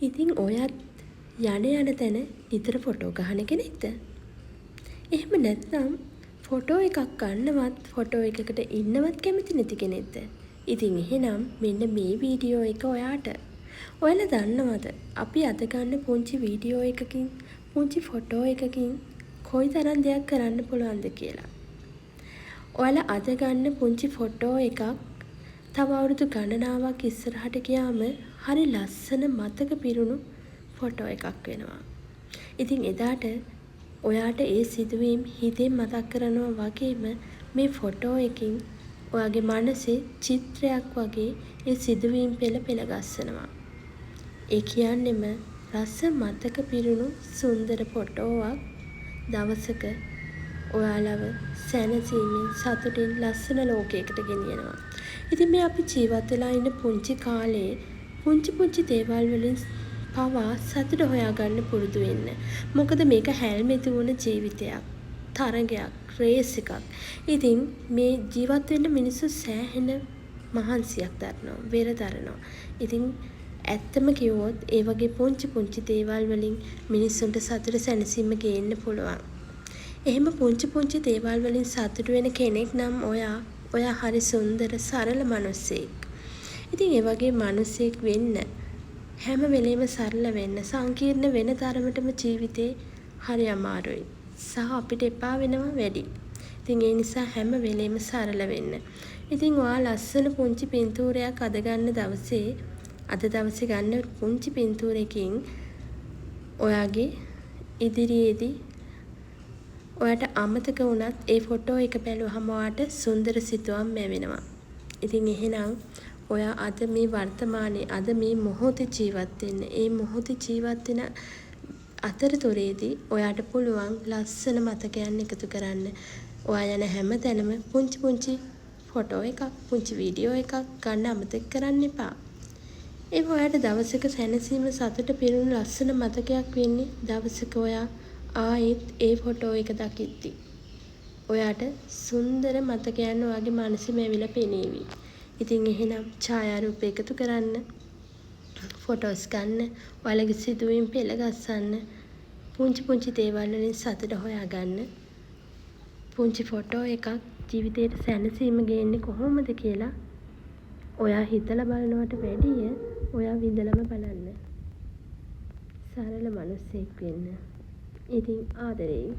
ඉතින් ඔයත් යන තැන නිතර ෆොටෝ ගහන කෙනෙක්ද? එහෙම නැත්නම් ෆොටෝ එකක් ගන්නවත් ෆොටෝ එකකට ඉන්නවත් කැමති නැති කෙනෙක්ද? ඉතින් එහෙනම් මෙන්න මේ වීඩියෝ එක ඔයාට. ඔයාලා දන්නවද අපි අද ගන්න පුංචි වීඩියෝ එකකින් පුංචි ෆොටෝ එකකින් කොයිතරම් දෙයක් කරන්න පුළුවන්ද කියලා? ඔයාලා අද ගන්න පුංචි ෆොටෝ එකක් තව අවුරුදු ගණනාවක් ඉස්සරහට ගියාම හරි ලස්සන මතක පිරුණු ෆොටෝ එකක් වෙනවා. ඉතින් එදාට ඔයාට ඒ සිදුවීම් හිතෙන් මතක් කරනවා වගේම මේ ෆොටෝ එකකින් ඔයාගේ මනසේ චිත්‍රයක් වගේ ඒ සිදුවීම් පෙළ ගස්සනවා. ඒ කියන්නෙම රස මතක පිරුණු සුන්දර ෆොටෝවක් දවසක ඔයාලව සැනසීමෙන් සතුටින් ලස්සන ලෝකයකට ගෙනියනවා. ඉතින් මේ අපි ජීවත් වෙලා ඉන්න පුංචි කාලේ පුංචි දේවල් වලින් පවා සතුට හොයාගන්න පුරුදු වෙන්න. මොකද මේක හැල්මෙති වුණ ජීවිතයක්, තරගයක්, රේස් එකක්. ඉතින් මේ ජීවත් වෙන්න මිනිස්සු සෑහෙන මහන්සියක් දරනවා, වෙර දරනවා. ඉතින් ඇත්තම කිව්වොත් ඒ වගේ පුංචි දේවල් වලින් මිනිස්සුන්ට සතුට සැනසීම ගේන්න පුළුවන්. එහෙම පුංචි දේවල් වලින් සතුට වෙන කෙනෙක් නම් ඔයා හරි සුන්දර සරල මිනිසෙක්. ඉතින් ඒ වගේ මිනිසෙක් වෙන්න හැම වෙලේම සරල වෙන්න සංකීර්ණ වෙන තරමටම ජීවිතේ හරි අමාරුයි. සහ අපිට එපා වෙනවා වැඩි. ඉතින් ඒ නිසා හැම වෙලේම සරල වෙන්න. ඉතින් ඔයා ලස්සන පුංචි පින්තූරයක් අද දවසේ ගන්න පුංචි පින්තූරයකින් ඔයාගේ ඉදිරියේදී ඔයාට අමතක වුණත් ඒ ෆොටෝ එක බැලුවහම ඔයාට සුන්දර සිතුවම් ලැබෙනවා. ඉතින් එහෙනම් ඔයා අද මේ වර්තමානයේ අද මේ මොහොතේ ජීවත් වෙන්න. ඒ මොහොතේ ජීවත් වෙන අතරතුරේදී ඔයාට පුළුවන් ලස්සන මතකයන් එකතු කරන්න. ඔයා යන හැම තැනම පුංචි ෆොටෝ එකක්, පුංචි වීඩියෝ එකක් ගන්න අමතක කරන්න එපා. ඒක ඔයාට දවසක සැනසීම සතුට පිරුණු ලස්සන මතකයක් වෙන්නේ දවසක ඔයා ආයෙත් ඒ ෆොටෝ එක දකිද්දි. ඔයාට සුන්දර මතකයන් ඔයාගේ මනසෙම ඇවිල්ලා පෙනේවි. ඉතින් එහෙනම් ඡායාරූප එකතු කරන්න, ෆොටෝස් ගන්න, ඔයාලගේ සිදුවීම් පෙළ ගස්සන්න, පුංචි දේවල් වලින් සතුට හොයාගන්න. පුංචි ෆොටෝ එකක් ජීවිතේට සැනසීම ගේන්නේ කොහොමද කියලා ඔයා හිතලා බලනවට වැඩිය ඔයා විඳලම බලන්න. සරල මිනිසෙක් වෙන්න. ඉතින් ආදරේ.